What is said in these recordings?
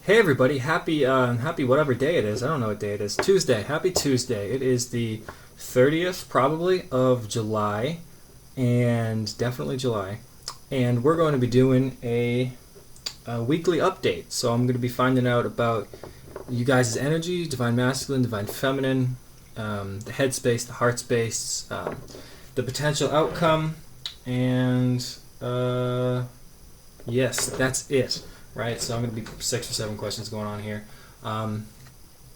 Hey everybody, happy whatever day it is. I don't know what day it is. Tuesday. Happy Tuesday. It is the 30th probably of July, and definitely July. And we're going to be doing a weekly update. So I'm going to be finding out about you guys' energy, divine masculine, divine feminine, the head space, the heart space, the potential outcome, and yes, that's it. Right, so I'm going to be 6 or 7 questions going on here.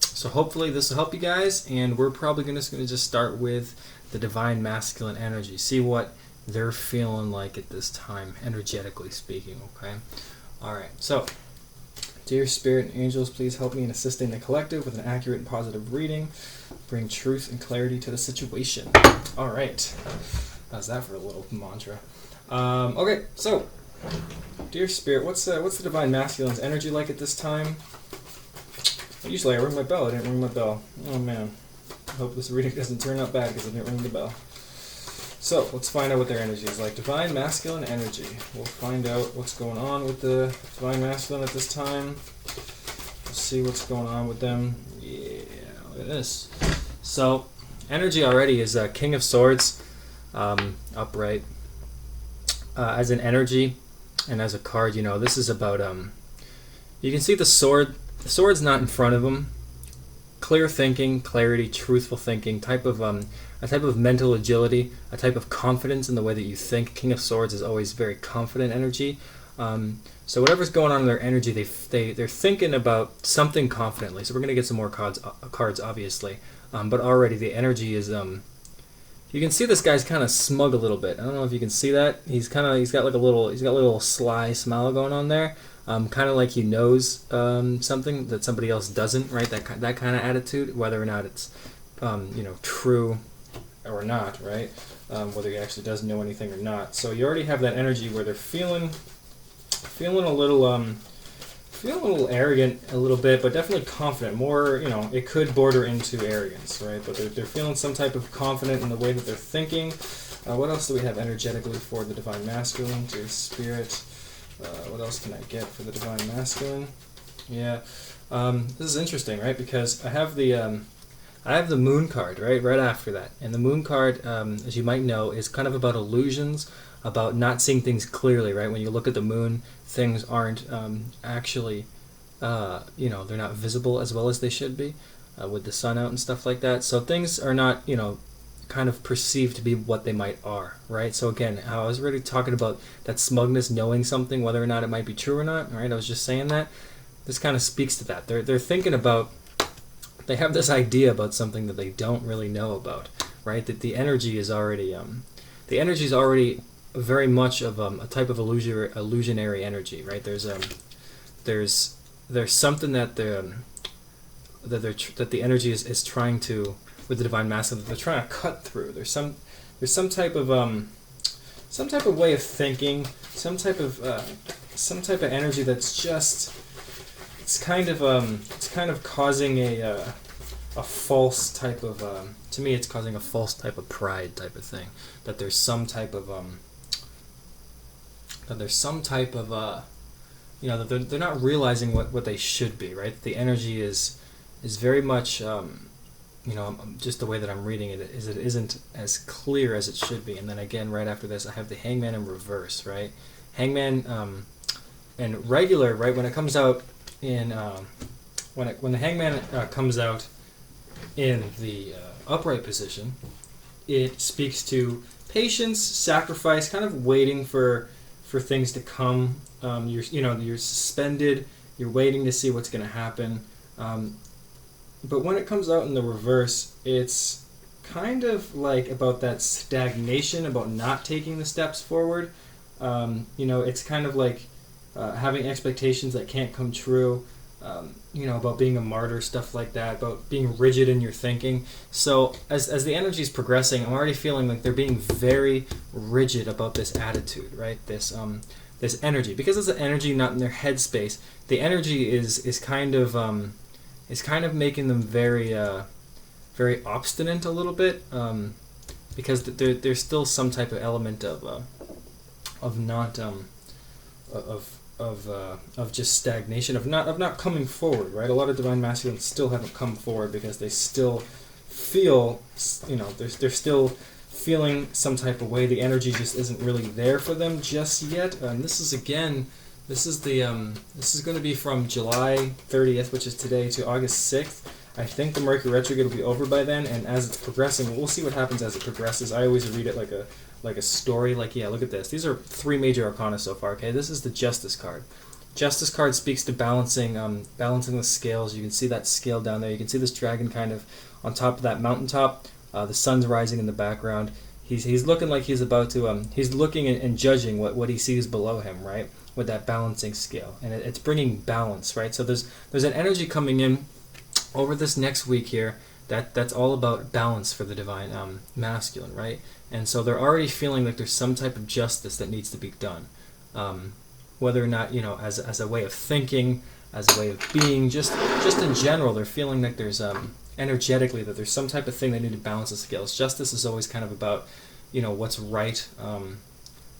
So hopefully this will help you guys, and we're probably going to just start with the divine masculine energy. See what they're feeling like at this time, energetically speaking, okay? All right, so dear spirit and angels, please help me in assisting the collective with an accurate and positive reading. Bring truth and clarity to the situation. All right, how's that for a little mantra? Okay, so dear spirit, what's the divine masculine's energy like at this time? Usually I ring my bell. I didn't ring my bell. Oh man. I hope this reading doesn't turn out bad because I didn't ring the bell. So let's find out what their energy is like. Divine masculine energy. We'll find out what's going on with the divine masculine at this time. Let's see what's going on with them. Yeah, look at this. So energy already is King of Swords, upright. As an energy and as a card, this is about you can see the sword. The sword's not in front of him. Clear thinking, clarity, truthful thinking, a type of mental agility, a type of confidence in the way that you think. King of Swords is always very confident energy. So whatever's going on in their energy, they're thinking about something confidently. So we're gonna get some more cards obviously, but already the energy is you can see this guy's kind of smug a little bit. I don't know if you can see that. He's got a little sly smile going on there. Kind of like he knows something that somebody else doesn't, right? That kind of attitude, whether or not it's true or not, right? Whether he actually does know anything or not. So you already have that energy where they're feeling a little arrogant a little bit, but definitely confident. More, it could border into arrogance, right? But they're feeling some type of confident in the way that they're thinking. What else do we have energetically for the divine masculine, dear spirit? What else can I get for the divine masculine? Yeah, this is interesting, right? Because I have the moon card, right after that. And the moon card, as you might know, is kind of about illusions, about not seeing things clearly, right? When you look at the moon, things aren't actually, they're not visible as well as they should be with the sun out and stuff like that. So things are not, kind of perceived to be what they might are, right? So again, I was already talking about that smugness, knowing something, whether or not it might be true or not, right? I was just saying that. This kind of speaks to that. They're thinking about, they have this idea about something that they don't really know about, right? That the energy is already, very much of a type of illusionary energy, right? There's something that the energy is trying to, with the divine masculine, they're trying to cut through. There's some type of way of thinking, some type of energy that's just it's kind of causing a false type of to me it's causing a false type of pride type of thing, that there's some type of that they're not realizing what they should be, right? The energy is very much just the way that I'm reading it isn't as clear as it should be. And then again, right after this, I have the Hangman in reverse, right? Hangman and regular, right? When it comes out in when the Hangman comes out in the upright position, it speaks to patience, sacrifice, kind of waiting for things to come. You're suspended. You're waiting to see what's going to happen. But when it comes out in the reverse, it's kind of like about that stagnation, about not taking the steps forward. It's kind of like having expectations that can't come true, about being a martyr, stuff like that, about being rigid in your thinking. So as the energy is progressing, I'm already feeling like they're being very rigid about this attitude, right? This energy. Because it's an energy not in their headspace, the energy is kind of making them very very obstinate a little bit, because there's still some type of element of not of just stagnation, of not coming forward, right? A lot of divine masculines still haven't come forward because they still feel, they're still feeling some type of way. The energy just isn't really there for them just yet. And this is going to be from July 30th, which is today, to August 6th. I think the Mercury retrograde will be over by then, and as it's progressing, we'll see what happens as it progresses. I always read it like a story. Like, yeah, look at this. These are 3 major arcana so far. Okay, this is the Justice card. Justice card speaks to balancing the scales. You can see that scale down there. You can see this dragon kind of on top of that mountaintop. The sun's rising in the background. He's looking like he's about to he's looking and judging what he sees below him, right? With that balancing scale, and it's bringing balance, right? So there's an energy coming in over this next week here that's all about balance for the divine masculine, right? And so they're already feeling like there's some type of justice that needs to be done, whether or not, as a way of thinking, as a way of being, just in general, they're feeling like there's energetically that there's some type of thing they need to balance the scales. Justice is always kind of about what's right,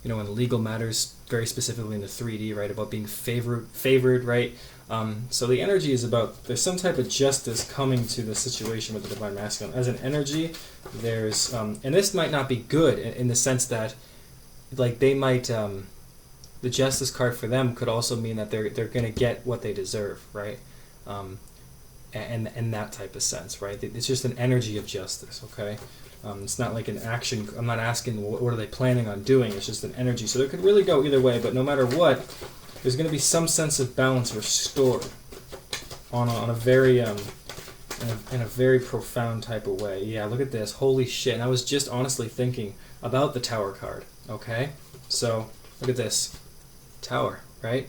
in legal matters, very specifically in the 3D, right, about being favored, right? So the energy is about, there's some type of justice coming to the situation with the divine masculine. As an energy, there's, and this might not be good in the sense that, like, they might, the justice card for them could also mean that they're going to get what they deserve, right? And that type of sense, right? It's just an energy of justice, okay? It's not like an action. I'm not asking what are they planning on doing. It's just an energy. So it could really go either way, but no matter what, there's going to be some sense of balance restored on a very in a very profound type of way. Yeah, look at this. Holy shit. And I was just honestly thinking about the Tower card, okay? So look at this. Tower, right?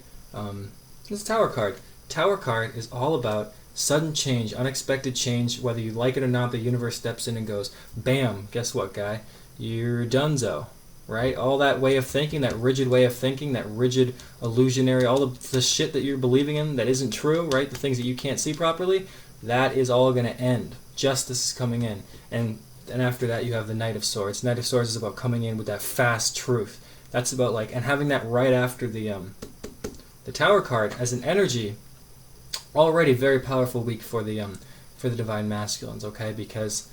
This Tower card. Tower card is all about sudden change, unexpected change. Whether you like it or not, the universe steps in and goes, bam, guess what, guy? You're donezo, right? All that way of thinking, that rigid way of thinking, that rigid illusionary, all the shit that you're believing in that isn't true, right? The things that you can't see properly, that is all going to end. Justice is coming in. And after that, you have the Knight of Swords. Knight of Swords is about coming in with that fast truth. That's about, like, and having that right after the Tower card as an energy. Already very powerful week for the divine masculines, okay? Because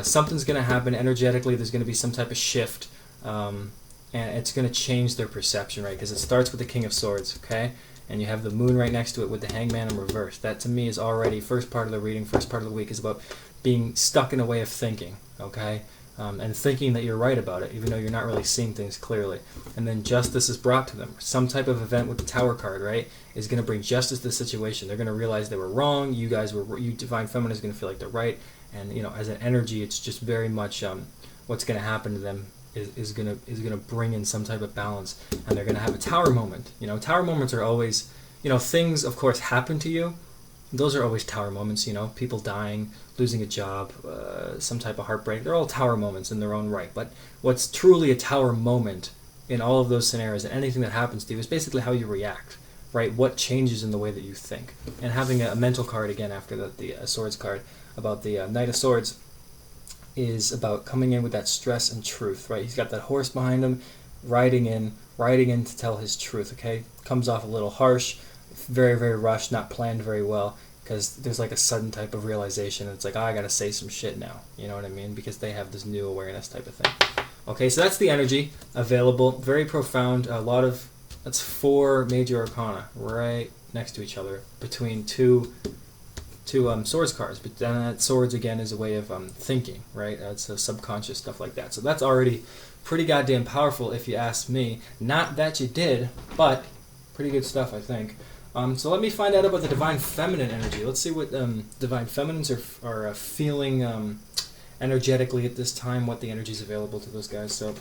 something's going to happen energetically. There's going to be some type of shift, and it's going to change their perception, right? Because it starts with the King of Swords, okay? And you have the Moon right next to it with the Hangman in reverse. That to me is already first part of the reading. First part of the week is about being stuck in a way of thinking, okay? And thinking that you're right about it, even though you're not really seeing things clearly. And then justice is brought to them. Some type of event with the Tower card, right, is going to bring justice to the situation. They're going to realize they were wrong. You divine feminine, is going to feel like they're right. And as an energy, it's just very much what's going to happen to them is going to bring in some type of balance, and they're going to have a Tower moment. Tower moments are always, things of course happen to you. Those are always Tower moments, people dying, losing a job, some type of heartbreak. They're all Tower moments in their own right. But what's truly a Tower moment in all of those scenarios and anything that happens to you is basically how you react, right? What changes in the way that you think. And having a mental card again after the Swords card about the Knight of Swords is about coming in with that stress and truth, right? He's got that horse behind him, riding in to tell his truth, okay? Comes off a little harsh, very, very rushed, not planned very well, because there's like a sudden type of realization. It's like, I gotta say some shit now, you know what I mean? Because they have this new awareness type of thing. Okay, so that's the energy available, very profound. That's 4 major arcana right next to each other between two swords cards. But then that swords again is a way of thinking, right? That's subconscious stuff like that. So that's already pretty goddamn powerful, if you ask me. Not that you did, but pretty good stuff, I think. So let me find out about the divine feminine energy. Let's see what divine feminines are feeling energetically at this time, what the energy is available to those guys. So,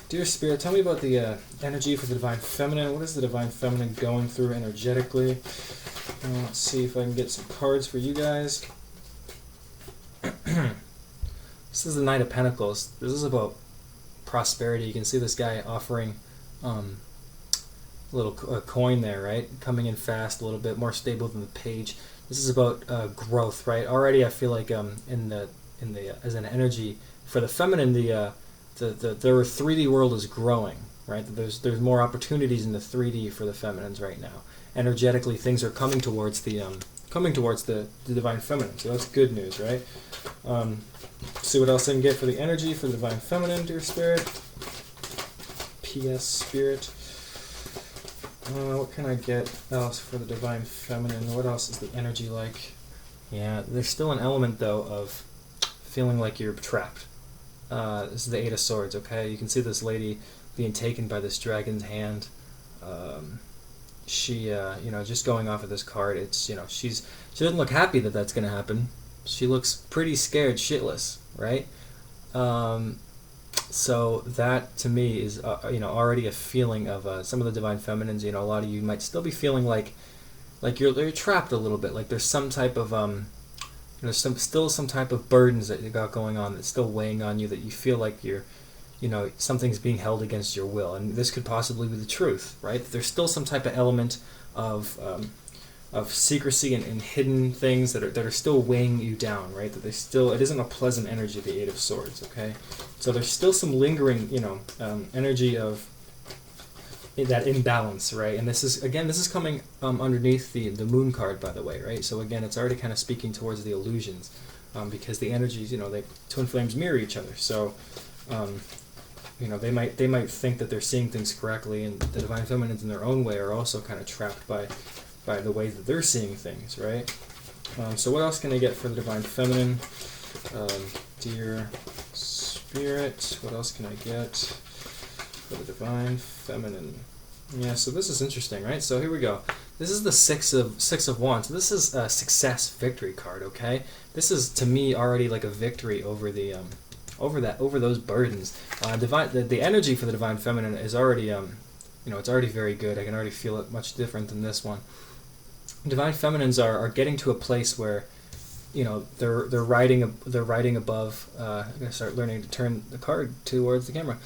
dear Spirit, tell me about the energy for the divine feminine. What is the divine feminine going through energetically? Let's see if I can get some cards for you guys. This is the Knight of Pentacles. This is about prosperity. You can see this guy offering little coin there, right? Coming in fast, a little bit more stable than the page. This is about growth, right? Already, I feel like in the as an energy for the feminine, the 3D world is growing, right? That there's more opportunities in the 3D for the feminines right now. Energetically, things are coming towards the divine feminine. So that's good news, right? See what else I can get for the energy for the divine feminine, dear spirit. PS spirit. What can I get else for the divine feminine? What else is the energy like? Yeah, there's still an element though of feeling like you're trapped. This is the Eight of Swords, okay? You can see this lady being taken by this dragon's hand. She, just going off of this card, it's, she doesn't look happy that that's going to happen. She looks pretty scared shitless, right? So that, to me, is, already a feeling of some of the divine feminines. A lot of you might still be feeling like you're trapped a little bit, like there's some type of, still some type of burdens that you got going on that's still weighing on you, that you feel like something's being held against your will. And this could possibly be the truth, right? There's still some type of element of secrecy and hidden things that are still weighing you down, right? That it isn't a pleasant energy, the Eight of Swords, okay? So there's still some lingering, energy of that imbalance, right? And this is coming underneath the Moon card, by the way, right? So again, it's already kind of speaking towards the illusions, because the energies, they twin flames mirror each other. So, they might think that they're seeing things correctly, and the divine feminines in their own way are also kind of trapped by the way that they're seeing things, right? So what else can I get for the divine feminine? Dear spirit, what else can I get for the divine feminine? Yeah, so this is interesting, right? So here we go. This is the Six of Wands. This is a success victory card, okay? This is, to me, already like a victory over the over those burdens. The energy for the divine feminine is already it's already very good. I can already feel it much different than this one. Divine feminines are getting to a place where they're riding above. I'm gonna start learning to turn the card towards the camera.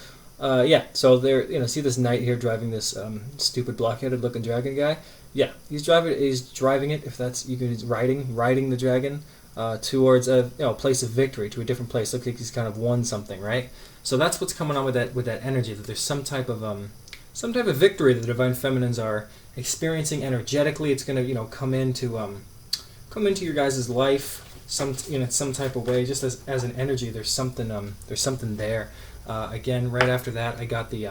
So they're see this knight here driving this stupid blockheaded looking dragon guy. Yeah, he's driving it. If that's he's riding the dragon towards a place of victory, to a different place. Looks like he's kind of won something, right? So that's what's coming on with that energy. That there's some type of victory that the divine feminines are experiencing energetically. It's going to come into your guys' life some type of way, just as an energy. There's something there. Again, right after that, I got the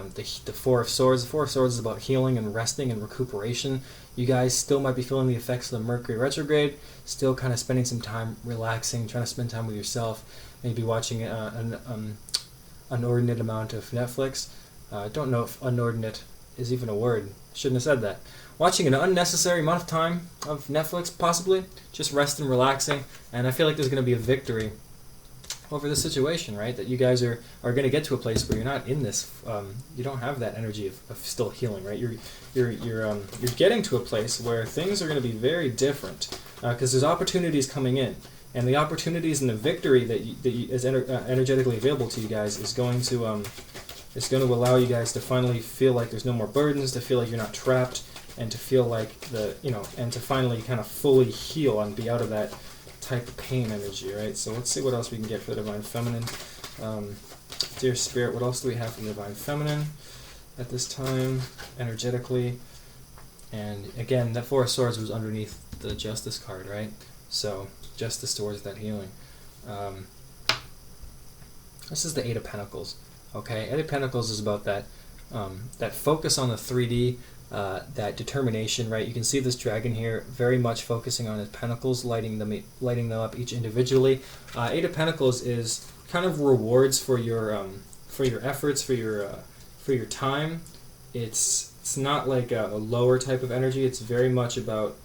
Four of Swords. The Four of Swords is about healing and resting and recuperation. You guys still might be feeling the effects of the Mercury retrograde, still kind of spending some time relaxing, trying to spend time with yourself, maybe watching an inordinate amount of Netflix. I don't know if inordinate is even a word. Shouldn't have said that. Watching an unnecessary amount of time of Netflix, possibly, just resting, relaxing, and I feel like there's going to be a victory over the situation, right? That you guys are going to get to a place where you're not in this. You don't have that energy of still healing, right? You're getting to a place where things are going to be very different, because there's opportunities coming in, and the opportunities and the victory that is energetically available to you guys is going to allow you guys to finally feel like there's no more burdens, to feel like you're not trapped, and to feel like and to finally kind of fully heal and be out of that type of pain energy, right? So let's see what else we can get for the divine feminine. Dear spirit, what else do we have for the divine feminine at this time, energetically? And again, that Four of Swords was underneath the Justice card, right? So justice towards that healing. This is the Eight of Pentacles. Okay, Eight of Pentacles is about that focus on the 3D. That determination, right? You can see this dragon here very much focusing on his pentacles, lighting them up each individually. Eight of Pentacles is kind of rewards for your efforts, for your time. It's not like a lower type of energy. It's very much about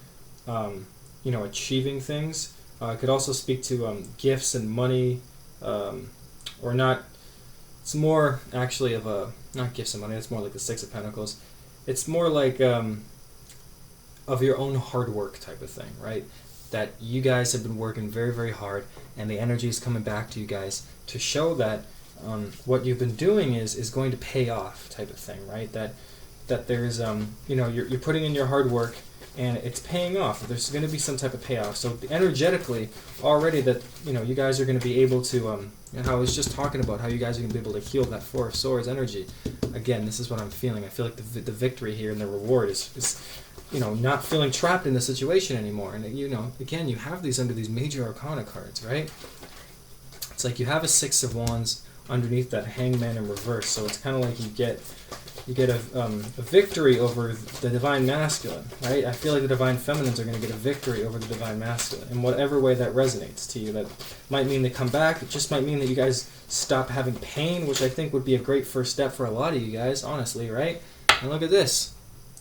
achieving things. It could also speak to gifts and money, or not. It's more actually of not gifts and money. It's more like the Six of Pentacles. It's more like of your own hard work type of thing, right? That you guys have been working very, very hard, and the energy is coming back to you guys to show that what you've been doing is going to pay off type of thing, right? That there's you're putting in your hard work, and it's paying off. There's going to be some type of payoff. So energetically, already that you guys are going to be able to. How I was just talking about how you guys are going to be able to heal that Four of Swords energy. Again, this is what I'm feeling. I feel like the victory here and the reward is not feeling trapped in the situation anymore. And again, you have these under these major arcana cards, right? It's like you have a Six of Wands underneath that Hangman in reverse. So it's kind of like you get a victory over the Divine Masculine, right? I feel like the Divine Feminines are going to get a victory over the Divine Masculine in whatever way that resonates to you. That might mean they come back. It just might mean that you guys stop having pain, which I think would be a great first step for a lot of you guys, honestly, right? And look at this.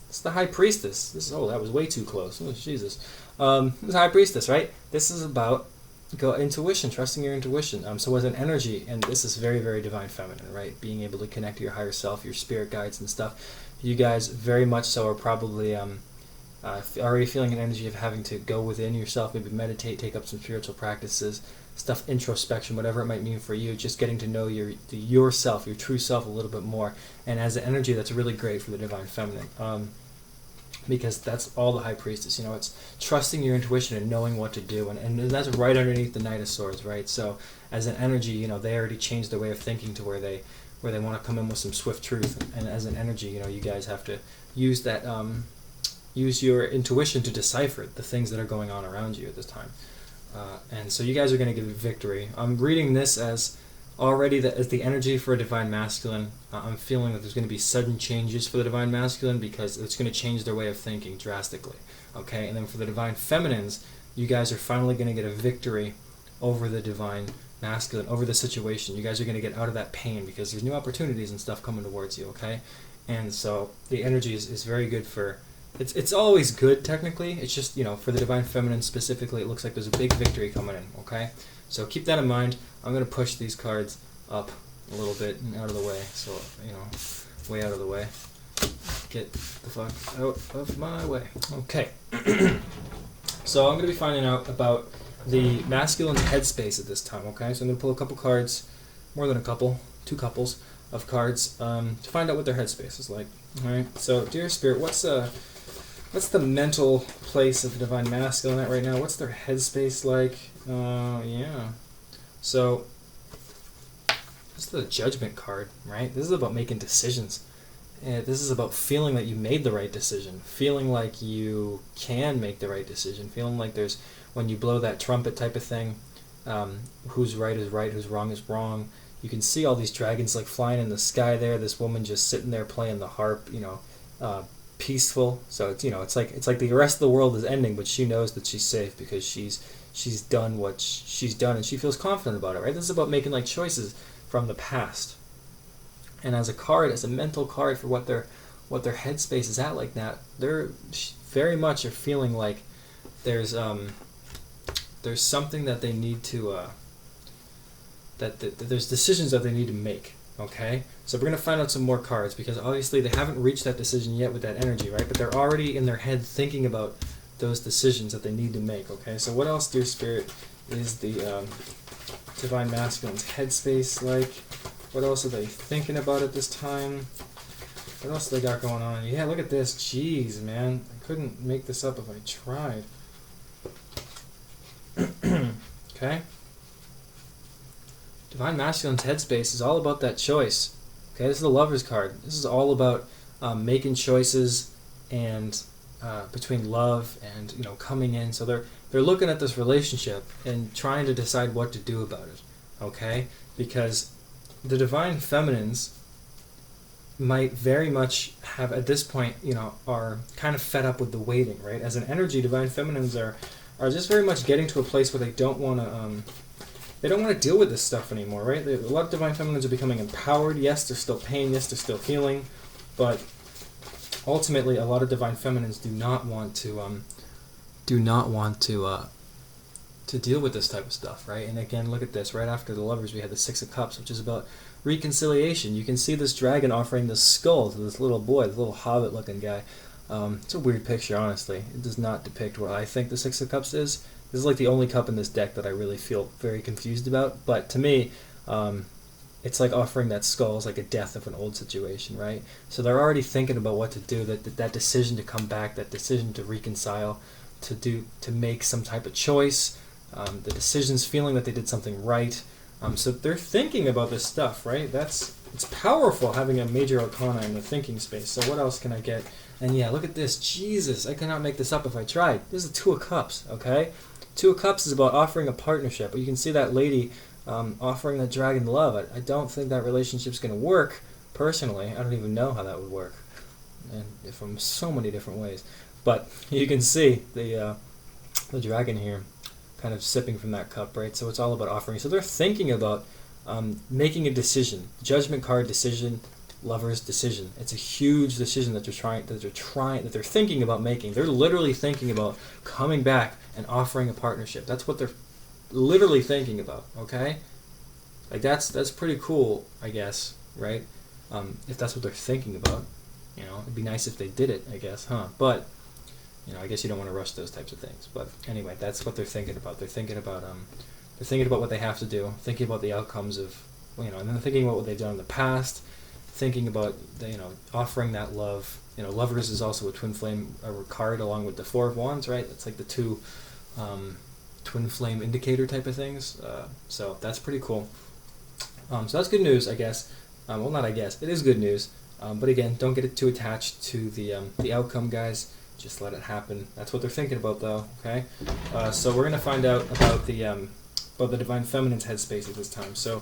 It's the High Priestess. That was way too close. Oh, Jesus. This is High Priestess, right? This is about intuition, trusting your intuition. So as an energy, and this is very, very Divine Feminine, right? Being able to connect to your higher self, your spirit guides and stuff. You guys very much so are probably already feeling an energy of having to go within yourself, maybe meditate, take up some spiritual practices, stuff, introspection, whatever it might mean for you, just getting to know yourself, your true self a little bit more. And as an energy, that's really great for the Divine Feminine. Because that's all the High Priestess, it's trusting your intuition and knowing what to do, and that's right underneath the Knight of Swords, right? So as an energy, they already changed their way of thinking to where they want to come in with some swift truth, and as an energy, you guys have to use that, use your intuition to decipher the things that are going on around you at this time, and so you guys are going to get a victory. I'm reading this as already as the energy for a Divine Masculine. I'm feeling that there's going to be sudden changes for the Divine Masculine because it's going to change their way of thinking drastically. Okay, and then for the Divine Feminines, you guys are finally going to get a victory over the Divine Masculine, over the situation. You guys are going to get out of that pain because there's new opportunities and stuff coming towards you. Okay, and so the energy is very good for. It's always good technically. It's just for the Divine Feminine specifically, it looks like there's a big victory coming in. Okay. So keep that in mind. I'm going to push these cards up a little bit and out of the way. So, way out of the way. Get the fuck out of my way. Okay. So I'm going to be finding out about the masculine's headspace at this time, okay? So I'm going to pull a couple cards, more than a couple, 2 couples of cards, to find out what their headspace is like. All right. So, dear Spirit, what's the mental place of the Divine Masculine at right now? What's their headspace like? Yeah. So, this is the Judgment card, right? This is about making decisions. This is about feeling that you made the right decision, feeling like you can make the right decision, feeling like there's, when you blow that trumpet type of thing, who's right is right, who's wrong is wrong. You can see all these dragons like flying in the sky there, this woman just sitting there playing the harp, peaceful. So it's it's like the rest of the world is ending, but she knows that she's safe because she's done what she's done and she feels confident about it, right? This is about making like choices from the past. And as a card, as a mental card for what their headspace is at like that, they're very much are feeling like there's something that they need to that there's decisions that they need to make. Okay, so we're gonna find out some more cards because obviously they haven't reached that decision yet with that energy, right? But they're already in their head thinking about those decisions that they need to make. Okay, so what else, dear Spirit, is the Divine Masculine's headspace like? What else are they thinking about at this time? What else do they got going on? Yeah, look at this. Jeez, man. I couldn't make this up if I tried. Okay. Divine Masculine's headspace is all about that choice. Okay, this is the Lover's card. This is all about making choices and between love and coming in. So they're looking at this relationship and trying to decide what to do about it. Okay, because the Divine Feminines might very much have at this point, are kind of fed up with the waiting, right? As an energy, Divine Feminines are just very much getting to a place where they don't want to deal with this stuff anymore, right? A lot of Divine Feminines are becoming empowered. Yes, there's still pain. Yes, there's still healing, but ultimately, a lot of Divine Feminines do not want to deal with this type of stuff, right? And again, look at this. Right after the Lovers, we had the Six of Cups, which is about reconciliation. You can see this dragon offering this skull to this little boy, this little hobbit-looking guy. It's a weird picture, honestly. It does not depict what I think the Six of Cups is. This is like the only cup in this deck that I really feel very confused about. But to me, it's like offering that skull is like a death of an old situation, right? So they're already thinking about what to do. That decision to come back, that decision to reconcile, to make some type of choice. The decision's feeling that they did something right. So they're thinking about this stuff, right? It's powerful having a major arcana in the thinking space. So what else can I get? And yeah, look at this. Jesus, I cannot make this up if I tried. This is a Two of Cups, okay? Two of Cups is about offering a partnership. But you can see that lady offering that dragon love. I don't think that relationship's going to work, personally. I don't even know how that would work. And from so many different ways. But you can see the dragon here kind of sipping from that cup, right? So it's all about offering. So they're thinking about making a decision. Judgment card, decision, Lover's decision. It's a huge decision that they're thinking about making. They're literally thinking about coming back and offering a partnership. That's what they're literally thinking about, okay? Like that's pretty cool, I guess, right? If that's what they're thinking about, it'd be nice if they did it, I guess, huh? But I guess you don't want to rush those types of things. But anyway, that's what they're thinking about. They're thinking about what they have to do, thinking about the outcomes of, and then thinking about what they've done in the past, thinking about offering that love. Lovers is also a twin flame card along with the Four of Wands, right? It's like the two twin flame indicator type of things. So that's pretty cool. So that's good news, I guess. Well, not I guess. It is good news. But again, don't get it too attached to the outcome, guys. Just let it happen. That's what they're thinking about, though. Okay. So we're gonna find out about the Divine Feminine's headspace at this time. So,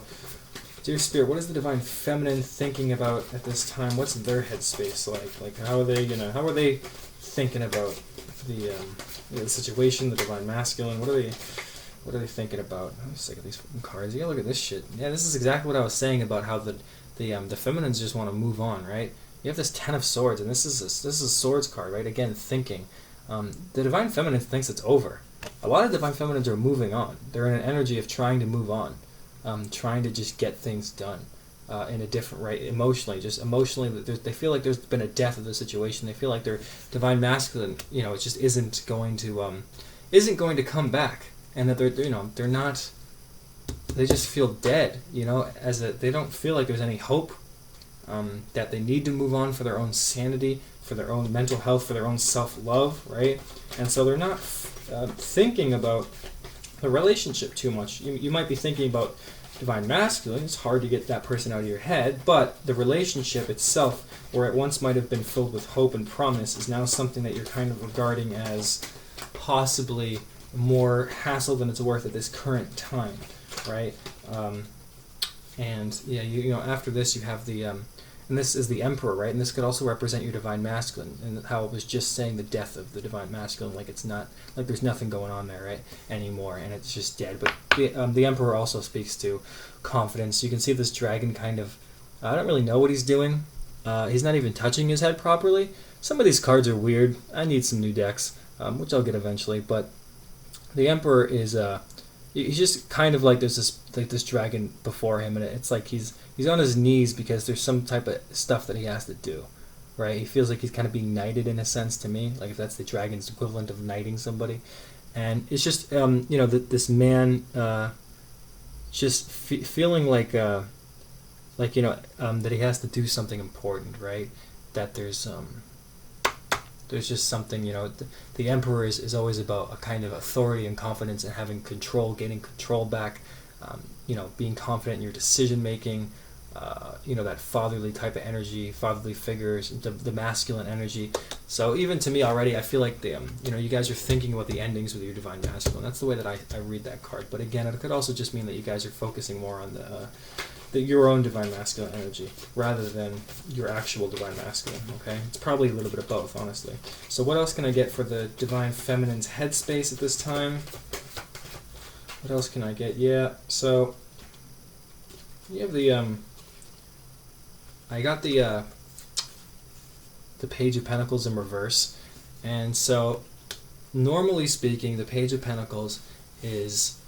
dear Spirit, what is the Divine Feminine thinking about at this time? What's their headspace like? Like, how are they thinking about the situation? The Divine Masculine. What are they thinking about? I'm sick of these cards. You gotta look at this shit. Yeah, this is exactly what I was saying about how the feminines just want to move on, right? You have this Ten of Swords, and this is a Swords card, right? Again, thinking. The Divine Feminine thinks it's over. A lot of Divine Feminines are moving on. They're in an energy of trying to move on, trying to just get things done in a different way, emotionally. They feel like there's been a death of the situation. They feel like their Divine Masculine, it just isn't going to come back, and that they're not. They just feel dead, they don't feel like there's any hope. That they need to move on for their own sanity, for their own mental health, for their own self-love, right? And so they're not thinking about the relationship too much. You might be thinking about Divine Masculine. It's hard to get that person out of your head, but the relationship itself, where it once might have been filled with hope and promise, is now something that you're kind of regarding as possibly more hassle than it's worth at this current time, right? And yeah, after this you have the and this is the Emperor, right? And this could also represent your Divine Masculine, and how it was just saying the death of the Divine Masculine, like it's not, like there's nothing going on there, right, anymore, and it's just dead. But the Emperor also speaks to confidence. You can see this dragon kind of, I don't really know what he's doing. He's not even touching his head properly. Some of these cards are weird. I need some new decks, which I'll get eventually. But the Emperor is he's just kind of like there's this dragon before him, and it's like he's on his knees because there's some type of stuff that he has to do, right? He feels like he's kind of being knighted in a sense to me, like if that's the dragon's equivalent of knighting somebody. And it's just this man just feeling like that he has to do something important, right? That there's just something, the Emperor is always about a kind of authority and confidence and having control, gaining control back, being confident in your decision making, that fatherly type of energy, fatherly figures, the masculine energy. So even to me already, I feel like you guys are thinking about the endings with your Divine Masculine. That's the way that I read that card. But again, it could also just mean that you guys are focusing more on your own Divine Masculine energy rather than your actual Divine Masculine, okay? It's probably a little bit of both, honestly. So what else can I get for the Divine Feminine's headspace at this time? What else can I get? Yeah, so you have the I got the Page of Pentacles in reverse, and so normally speaking, the Page of Pentacles is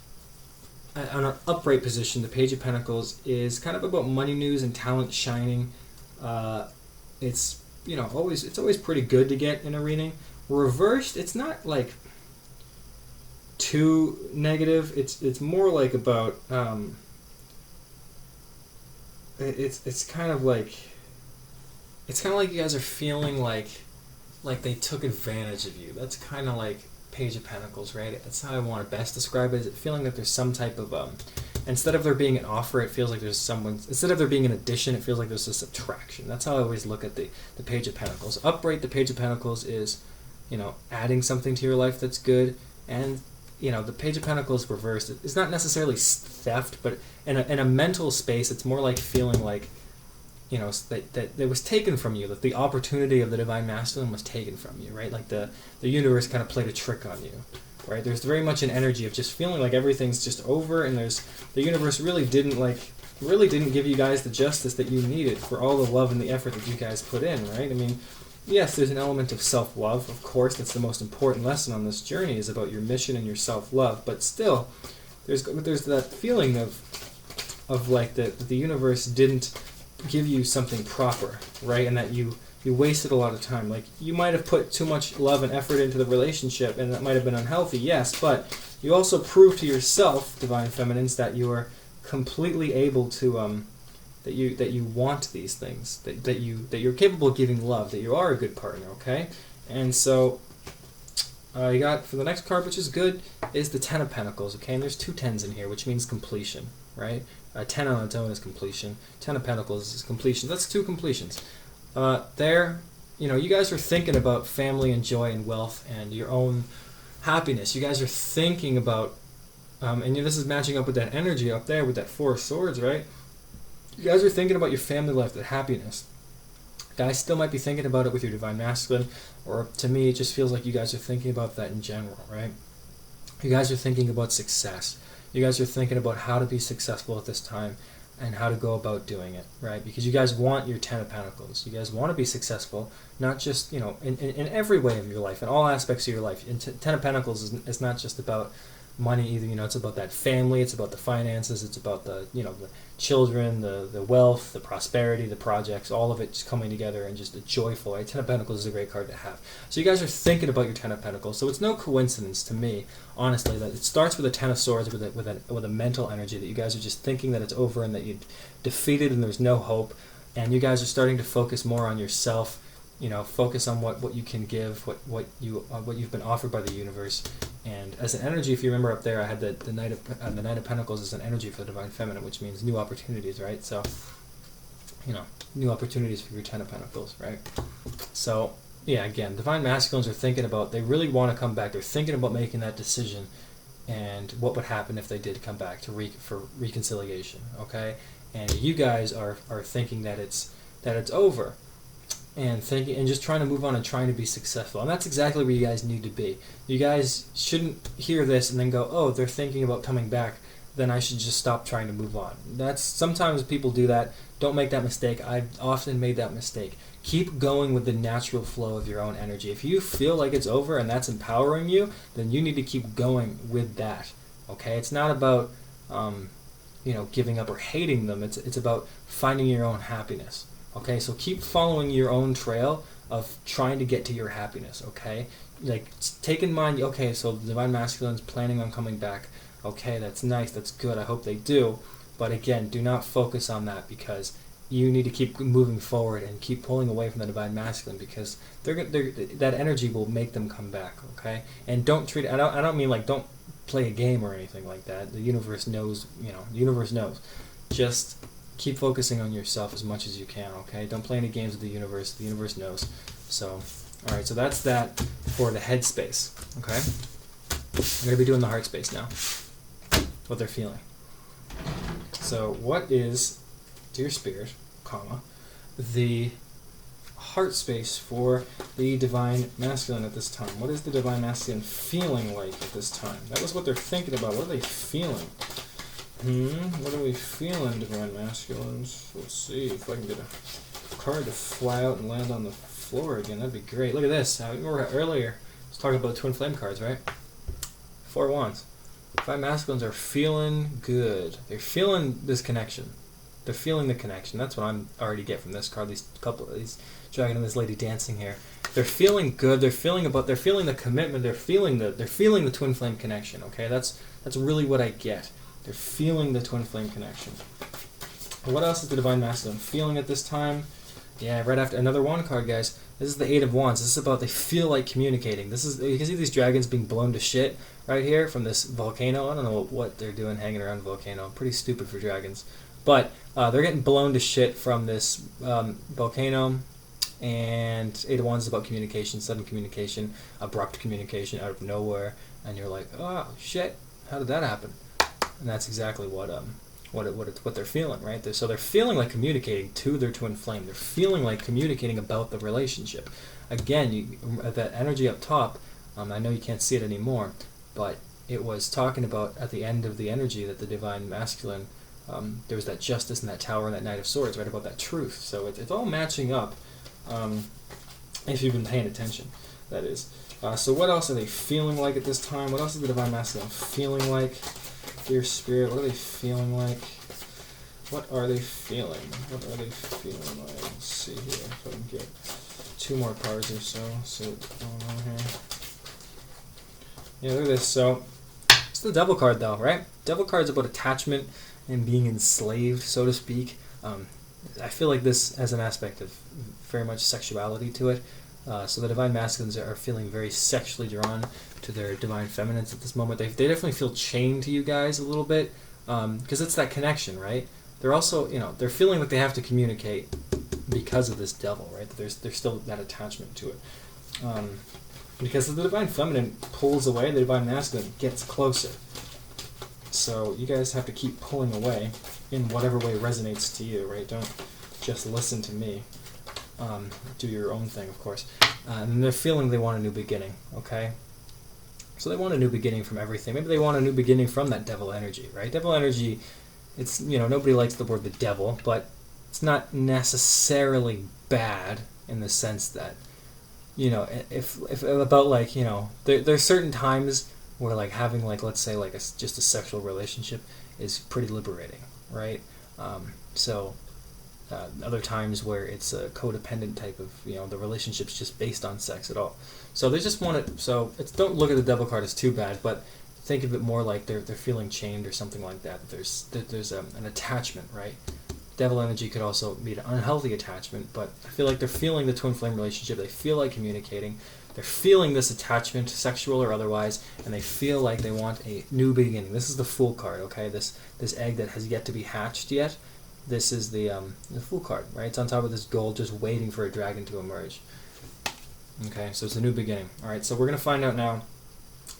on an upright position. The Page of Pentacles is kind of about money news and talent shining. It's always pretty good to get in a reading. Reversed, it's not like too negative. It's more like about it's kind of like you guys are feeling like they took advantage of you. That's kind of like Page of Pentacles, right? That's how I want to best describe it. Is it feeling that there's some type of instead of there being an offer, it feels like there's instead of there being an addition, it feels like there's a subtraction. That's how I always look at the Page of Pentacles. Upright, the Page of Pentacles is, adding something to your life that's good, and the Page of Pentacles reversed. It's not necessarily theft, but in a mental space, it's more like feeling like, that it was taken from you, that the opportunity of the Divine Masculine was taken from you, right? Like the universe kind of played a trick on you, right? There's very much an energy of just feeling like everything's just over, and the universe really didn't give you guys the justice that you needed for all the love and the effort that you guys put in, right? I mean, yes, there's an element of self-love, of course. That's the most important lesson on this journey, is about your mission and your self-love. But still, there's that feeling of like that the universe didn't give you something proper, right? And that you wasted a lot of time. Like, you might have put too much love and effort into the relationship, and that might have been unhealthy, yes, but you also proved to yourself, Divine Feminines, that you are completely able to that you want these things, that you're capable of giving love, that you are a good partner, okay? And so you got, for the next card, which is good, is the Ten of Pentacles, okay? And there's 2 tens in here, which means completion, right? A 10 on its own is completion. 10 of Pentacles is completion. That's 2 completions. You guys are thinking about family and joy and wealth and your own happiness. You guys are thinking about, and this is matching up with that energy up there with that 4 of Swords, right? You guys are thinking about your family life, that happiness. Guys still might be thinking about it with your Divine Masculine, or to me, it just feels like you guys are thinking about that in general, right? You guys are thinking about success. You guys are thinking about how to be successful at this time and how to go about doing it, right? Because you guys want your 10 of Pentacles. You guys want to be successful, not just, in every way of your life, in all aspects of your life. And 10 of Pentacles is not just about money either, it's about that family, it's about the finances, it's about the, the children, the wealth, the prosperity, the projects, all of it just coming together and just a joyful, right? 10 of Pentacles is a great card to have. So you guys are thinking about your 10 of Pentacles, so it's no coincidence to me, honestly, that it starts with a 10 of Swords with a mental energy, that you guys are just thinking that it's over and that you're defeated and there's no hope, and you guys are starting to focus more on yourself, focus on what you can give, what you've been offered by the universe. And as an energy, if you remember up there, I had the Knight of Pentacles as an energy for the Divine Feminine, which means new opportunities, right? So, new opportunities for your 10 of Pentacles, right? So, yeah, again, Divine Masculines are thinking about, they really want to come back. They're thinking about making that decision and what would happen if they did come back for reconciliation, okay? And you guys are thinking that it's over. And just trying to move on and trying to be successful. And that's exactly where you guys need to be. You guys shouldn't hear this and then go, oh, they're thinking about coming back, then I should just stop trying to move on. Sometimes people do that. Don't make that mistake. I've often made that mistake. Keep going with the natural flow of your own energy. If you feel like it's over and that's empowering you, then you need to keep going with that. Okay? It's not about giving up or hating them. It's about finding your own happiness. Okay, so keep following your own trail of trying to get to your happiness, okay? Like, take in mind, okay, so the Divine Masculine's planning on coming back. Okay, that's nice, that's good, I hope they do. But again, do not focus on that, because you need to keep moving forward and keep pulling away from the Divine Masculine, because that energy will make them come back, okay? And don't treat it, I don't mean like don't play a game or anything like that. The universe knows, the universe knows. Just keep focusing on yourself as much as you can, okay? Don't play any games with the universe. The universe knows. So, all right, so that's that for the head space, okay? I'm going to be doing the heart space now, what they're feeling. So what is, dear Spirit, the heart space for the Divine Masculine at this time? What is the Divine Masculine feeling like at this time? That was what they're thinking about. What are they feeling? What are we feeling, Divine Masculines? Let's see if I can get a card to fly out and land on the floor again. That'd be great. Look at this. Now, remember earlier, I was talking about twin flame cards, right? 4 wands. Divine Masculines are feeling good. They're feeling this connection. They're feeling the connection. That's what I'm already get from this card. These dragon and this lady dancing here. They're feeling good. They're feeling the commitment. They're feeling the twin flame connection. Okay, that's really what I get. They're feeling the twin flame connection. What else is the Divine Masculine feeling at this time? Yeah, right after another wand card, guys. This is the Eight of Wands. This is about they feel like communicating. This is, you can see these dragons being blown to shit right here from this volcano. I don't know what they're doing hanging around the volcano. Pretty stupid for dragons. But they're getting blown to shit from this volcano. And Eight of Wands is about communication, sudden communication, abrupt communication out of nowhere. And you're like, oh, shit, how did that happen? And that's exactly what they're feeling, right? So they're feeling like communicating to their twin flame. They're feeling like communicating about the relationship. Again, that energy up top, I know you can't see it anymore, but it was talking about at the end of the energy that the Divine Masculine, there was that justice and that Tower and that Knight of Swords, right, about that truth. So it's all matching up, if you've been paying attention, that is. So what else are they feeling like at this time? What else is the Divine Masculine feeling like? Dear Spirit, what are they feeling like? What are they feeling? What are they feeling like? Let's see here if I can get 2 more cards or so. See what's going on here. Yeah, look at this. So, it's the Devil card though, right? Devil card's about attachment and being enslaved, so to speak. I feel like this has an aspect of very much sexuality to it. So the Divine Masculines are feeling very sexually drawn to their Divine Feminines at this moment. They definitely feel chained to you guys a little bit, because it's that connection, right? They're also, they're feeling like they have to communicate because of this Devil, right? There's still that attachment to it. Because if the Divine Feminine pulls away, the Divine Masculine gets closer. So you guys have to keep pulling away in whatever way resonates to you, right? Don't just listen to me. Do your own thing, of course. And they're feeling they want a new beginning, okay? So they want a new beginning from everything. Maybe they want a new beginning from that Devil energy, right? Devil energy, it's, nobody likes the word the devil, but it's not necessarily bad in the sense that, if about like, there's certain times where like having like, let's say like just a sexual relationship is pretty liberating, right? Other times where it's a codependent type of, the relationship's just based on sex at all. So they just want it. So don't look at the Devil card as too bad, but think of it more like they're feeling chained or something like that. There's an attachment, right? Devil energy could also be an unhealthy attachment, but I feel like they're feeling the twin flame relationship. They feel like communicating. They're feeling this attachment, sexual or otherwise, and they feel like they want a new beginning. This is the Fool card, okay? This egg that has yet to be hatched yet. This is the Fool card, right? It's on top of this gold, just waiting for a dragon to emerge. Okay, so it's a new beginning. All right, so we're going to find out now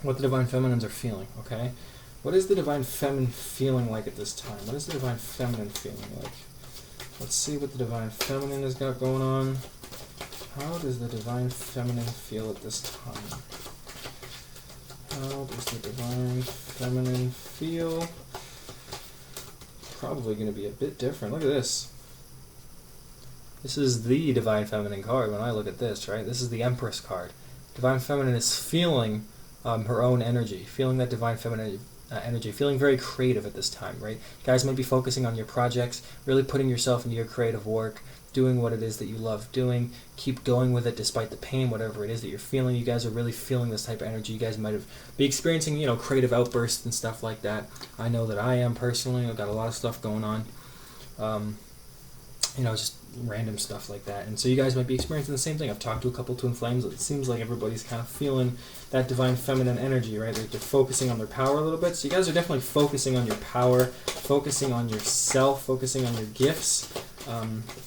what the Divine Feminines are feeling, okay? What is the Divine Feminine feeling like at this time? What is the Divine Feminine feeling like? Let's see what the Divine Feminine has got going on. How does the Divine Feminine feel at this time? How does the Divine Feminine feel? Probably going to be a bit different. Look at this. This is the Divine Feminine card when I look at this, right? This is the Empress card. Divine Feminine is feeling her own energy, feeling that Divine Feminine energy, feeling very creative at this time, right? Guys might be focusing on your projects, really putting yourself into your creative work, doing what it is that you love doing, keep going with it despite the pain, whatever it is that you're feeling. You guys are really feeling this type of energy. You guys might be experiencing, creative outbursts and stuff like that. I know that I am personally. I've got a lot of stuff going on. Just random stuff like that. And so you guys might be experiencing the same thing. I've talked to a couple twin flames. It seems like everybody's kind of feeling that Divine Feminine energy, right? They're focusing on their power a little bit. So you guys are definitely focusing on your power, focusing on yourself, focusing on your gifts.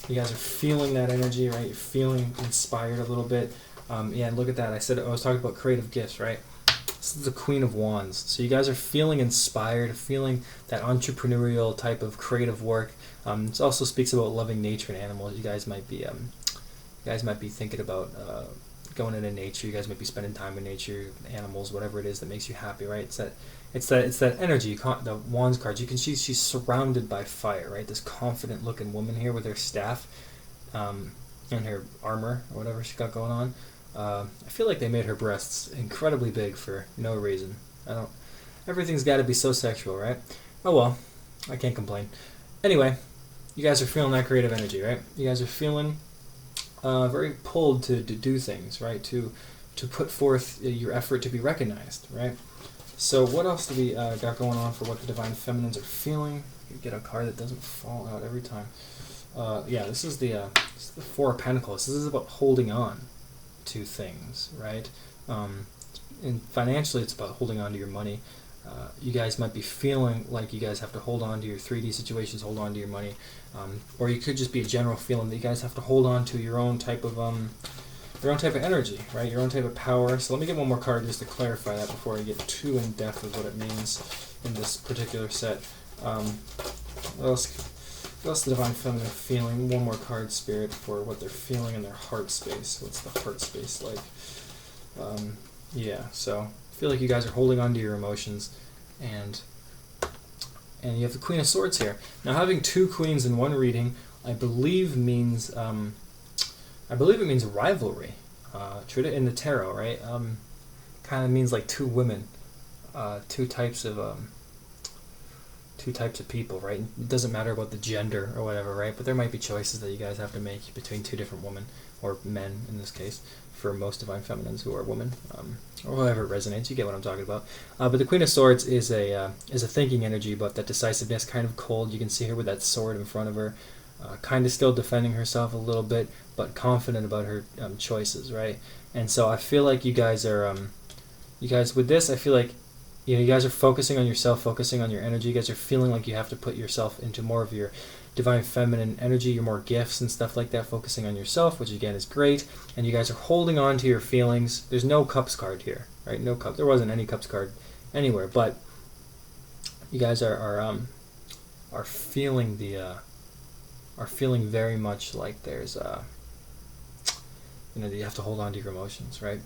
You guys are feeling that energy, right? You're feeling inspired a little bit. And look at that. I was talking about creative gifts, right? This is the Queen of Wands. So you guys are feeling inspired, feeling that entrepreneurial type of creative work. It also speaks about loving nature and animals. You guys might be thinking about going into nature. You guys might be spending time in nature, animals, whatever it is that makes you happy, right? It's that energy. The Wands cards. You can see she's surrounded by fire, right? This confident-looking woman here with her staff and her armor or whatever she got going on. I feel like they made her breasts incredibly big for no reason. Everything's got to be so sexual, right? Oh well, I can't complain. Anyway, you guys are feeling that creative energy, right? You guys are feeling very pulled to do things, right? To put forth your effort to be recognized, right? So what else do we got going on for what the Divine Feminines are feeling? You get a card that doesn't fall out every time. Yeah, this is the Four of Pentacles. This is about holding on to things, right? And financially, it's about holding on to your money. You guys might be feeling like you guys have to hold on to your 3D situations, hold on to your money, or you could just be a general feeling that you guys have to hold on to your own type of energy, right? Your own type of power. So let me get one more card just to clarify that before I get too in depth with what it means in this particular set. What else the Divine Feminine feeling? One more card, Spirit, for what they're feeling in their heart space. What's the heart space like? Yeah, so I feel like you guys are holding on to your emotions, and you have the Queen of Swords here. Now, having two queens in one reading, I believe means it means rivalry. In the tarot, right? Kind of means like two women, two types of people, right? It doesn't matter about the gender or whatever, right? But there might be choices that you guys have to make between two different women, or men in this case, for most Divine Feminines who are women, or however it resonates. You get what I'm talking about. But the Queen of Swords is a thinking energy, but that decisiveness, kind of cold. You can see her with that sword in front of her, kind of still defending herself a little bit, but confident about her choices, right? And so I feel like you guys are, with this, I feel like, you guys are focusing on yourself, focusing on your energy. You guys are feeling like you have to put yourself into more of your Divine Feminine energy, your more gifts and stuff like that, focusing on yourself, which again is great. And you guys are holding on to your feelings. There's no Cups card here, right? No Cups. There wasn't any Cups card anywhere, but you guys are feeling feeling very much like there's you have to hold on to your emotions, right?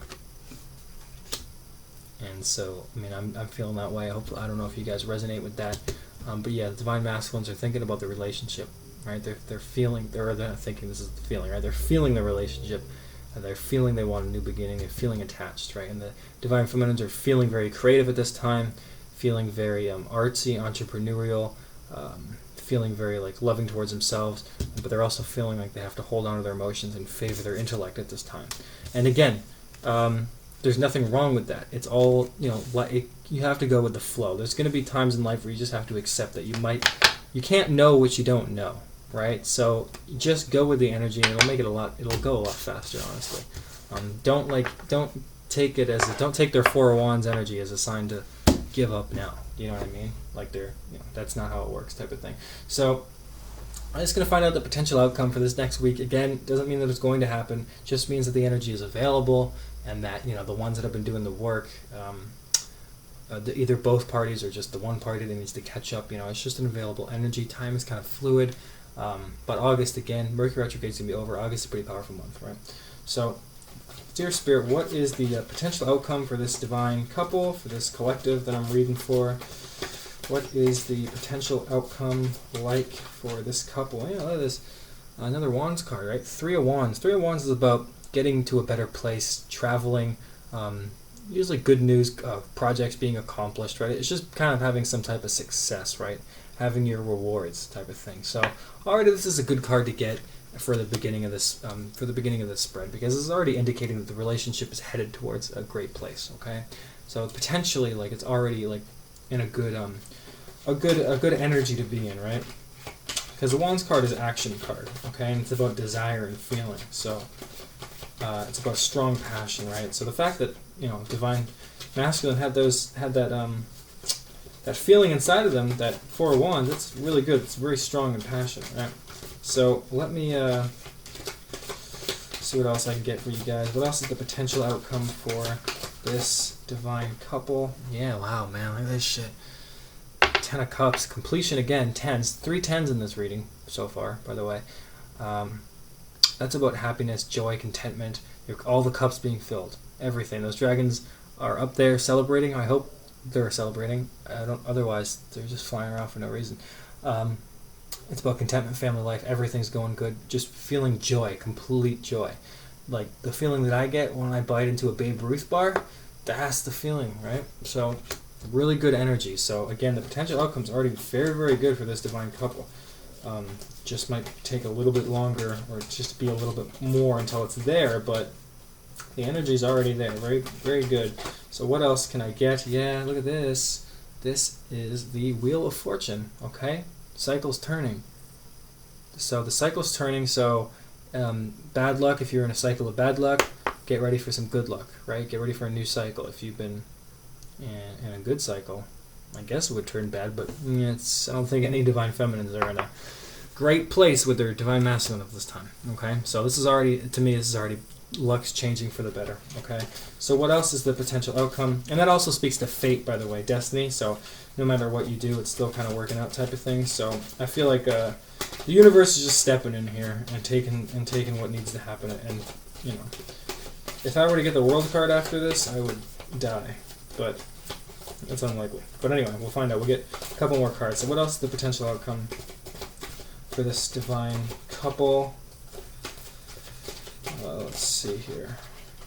And so, I mean, I'm feeling that way. I don't know if you guys resonate with that, but yeah, the Divine Masculines are thinking about the relationship, right? They're not thinking, this is the feeling, right? They're feeling the relationship, and they're feeling they want a new beginning. They're feeling attached, right? And the Divine Feminines are feeling very creative at this time, feeling very artsy, entrepreneurial, feeling very like loving towards themselves, but they're also feeling like they have to hold on to their emotions and favor their intellect at this time. And again, there's nothing wrong with that. It's all, you have to go with the flow. There's going to be times in life where you just have to accept that you can't know what you don't know, right? So just go with the energy, and it'll go a lot faster, honestly. Don't take their Four of Wands energy as a sign to give up now. You know what I mean? Like that's not how it works, type of thing. So I'm just going to find out the potential outcome for this next week. Again, doesn't mean that it's going to happen. Just means that the energy is available, and that the ones that have been doing the work, either both parties or just the one party that needs to catch up. It's just an available energy. Time is kind of fluid. But August, again, Mercury retrograde is going to be over. August is a pretty powerful month, right? So, dear Spirit, what is the potential outcome for this divine couple, for this collective that I'm reading for? What is the potential outcome like for this couple? Look at this. Another Wands card, right? Three of Wands. Three of Wands is about getting to a better place, traveling, usually good news, projects being accomplished, right? It's just kind of having some type of success, right? Having your rewards type of thing. So already this is a good card to get for the beginning of this spread, because it's already indicating that the relationship is headed towards a great place, okay? So potentially, like, it's already like in a good energy to be in, right? Because the Wands card is an action card, okay? And it's about desire and feeling. So it's about strong passion, right? So the fact that Divine Masculine had that feeling inside of them, that Four of Wands, that's really good. It's very strong and passionate, right? So let me see what else I can get for you guys. What else is the potential outcome for this divine couple? Yeah, wow, man, look at this shit. 10 of Cups, completion again, tens, 3 tens in this reading so far, by the way. That's about happiness, joy, contentment, all the cups being filled, everything. Those dragons are up there celebrating. I hope they're celebrating. Otherwise, they're just flying around for no reason. It's about contentment, family life, everything's going good, just feeling joy, complete joy. Like the feeling that I get when I bite into a Babe Ruth bar, that's the feeling, right? So really good energy. So again, the potential outcome's already very, very good for this divine couple. Just might take a little bit longer, or just be a little bit more until it's there, but The energy's already there. Very, very good. So what else can I get? Yeah, look at this. This is the Wheel of Fortune, okay? Cycle's turning. So the cycle's turning, so bad luck if you're in a cycle of bad luck. Get ready for some good luck, right? Get ready for a new cycle. If you've been in a good cycle, I guess it would turn bad, but I don't think any divine feminines are in a great place with their divine masculine of this time, okay? So this is already, to me, this is already luck's changing for the better, okay? So what else is the potential outcome? And that also speaks to fate, by the way, destiny. So no matter what you do, it's still kind of working out type of thing. So I feel like the universe is just stepping in here and taking what needs to happen. And you know, if I were to get the World card after this, I would die, but it's unlikely. But anyway, we'll find out. We'll get a couple more cards. So what else is the potential outcome for this divine couple? Let's see here.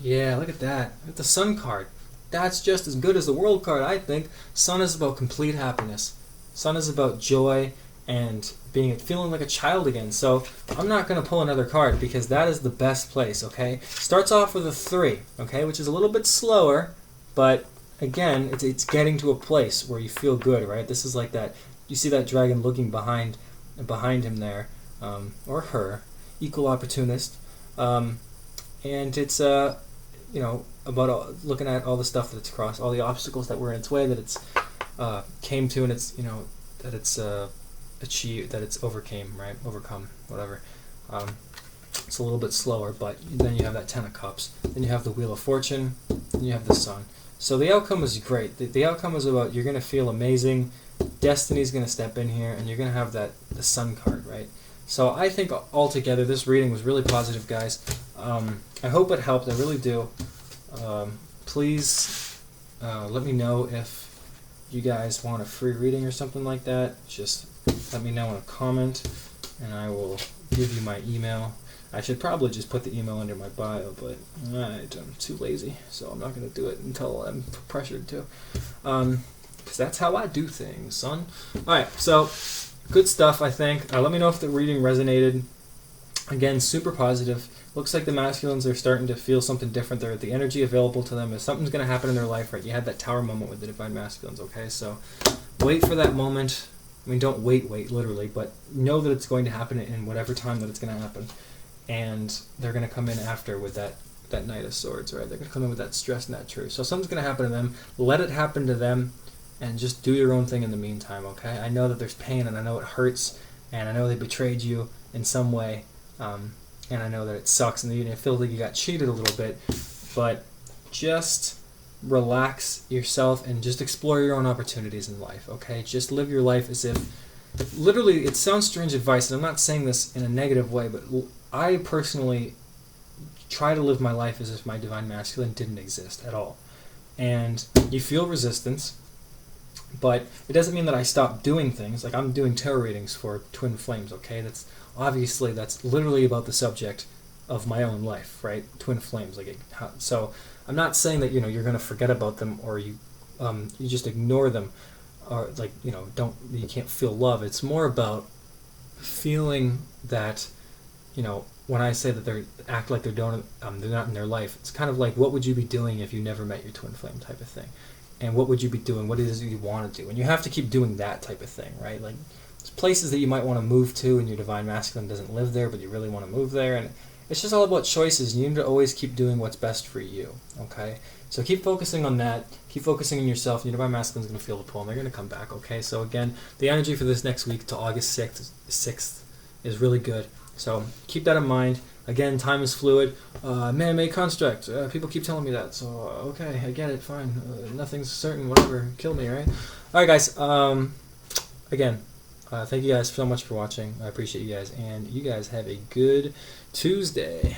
Yeah, look at that. Look at the Sun card. That's just as good as the World card, I think. Sun is about complete happiness. Sun is about joy and feeling like a child again. So I'm not going to pull another card because that is the best place, okay? Starts off with a 3, okay, which is a little bit slower, but again, it's getting to a place where you feel good, right? This is like that. You see that dragon looking behind him there, or her, equal opportunist. And it's about looking at all the stuff that it's crossed, all the obstacles that were in its way that it's came to, and it's that it's achieved, that it's overcome, whatever. It's a little bit slower, but then you have that 10 of Cups, then you have the Wheel of Fortune, then you have the Sun. So the outcome is great. The outcome is about you're going to feel amazing, destiny's going to step in here, and you're going to have the Sun card, right? So I think altogether this reading was really positive, guys. I hope it helped. I really do. Please let me know if you guys want a free reading or something like that. Just let me know in a comment, and I will give you my email. I should probably just put the email under my bio, but I'm too lazy, so I'm not going to do it until I'm pressured to. Because that's how I do things, son. Alright, so good stuff, I think. Let me know if the reading resonated. Again, super positive. Looks like the masculines are starting to feel something different. They're the energy available to them. If something's going to happen in their life, right? You had that tower moment with the divine masculines, okay? So wait for that moment. I mean, don't wait literally, but know that it's going to happen in whatever time that it's going to happen. And they're going to come in after with that Knight of Swords, right? They're going to come in with that stress and that truth. So something's going to happen to them. Let it happen to them, and just do your own thing in the meantime, okay? I know that there's pain, and I know it hurts, and I know they betrayed you in some way, and I know that it sucks, and you feel like you got cheated a little bit, but just relax yourself and just explore your own opportunities in life, okay? Just live your life as if, literally, it sounds strange advice, and I'm not saying this in a negative way, but I personally try to live my life as if my divine masculine didn't exist at all. And you feel resistance, but it doesn't mean that I stop doing things. Like, I'm doing tarot readings for Twin Flames, okay? That's literally about the subject of my own life, right? Twin Flames. So I'm not saying that, you're going to forget about them, or you just ignore them, or you can't feel love. It's more about feeling that, when I say that they act like they're not in their life, it's kind of like, what would you be doing if you never met your twin flame type of thing? And what would you be doing? What is it you want to do? And you have to keep doing that type of thing, right? Like, there's places that you might want to move to, and your divine masculine doesn't live there, but you really want to move there. And it's just all about choices, and you need to always keep doing what's best for you, okay? So keep focusing on that. Keep focusing on yourself. Your divine masculine is going to feel the pull, and they're going to come back, okay? So again, the energy for this next week to August 6th is really good. So keep that in mind. Again, time is fluid. Man-made construct. People keep telling me that. So, okay, I get it. Fine. Nothing's certain. Whatever. Kill me, right? All right, guys. Again, thank you guys so much for watching. I appreciate you guys. And you guys have a good Tuesday.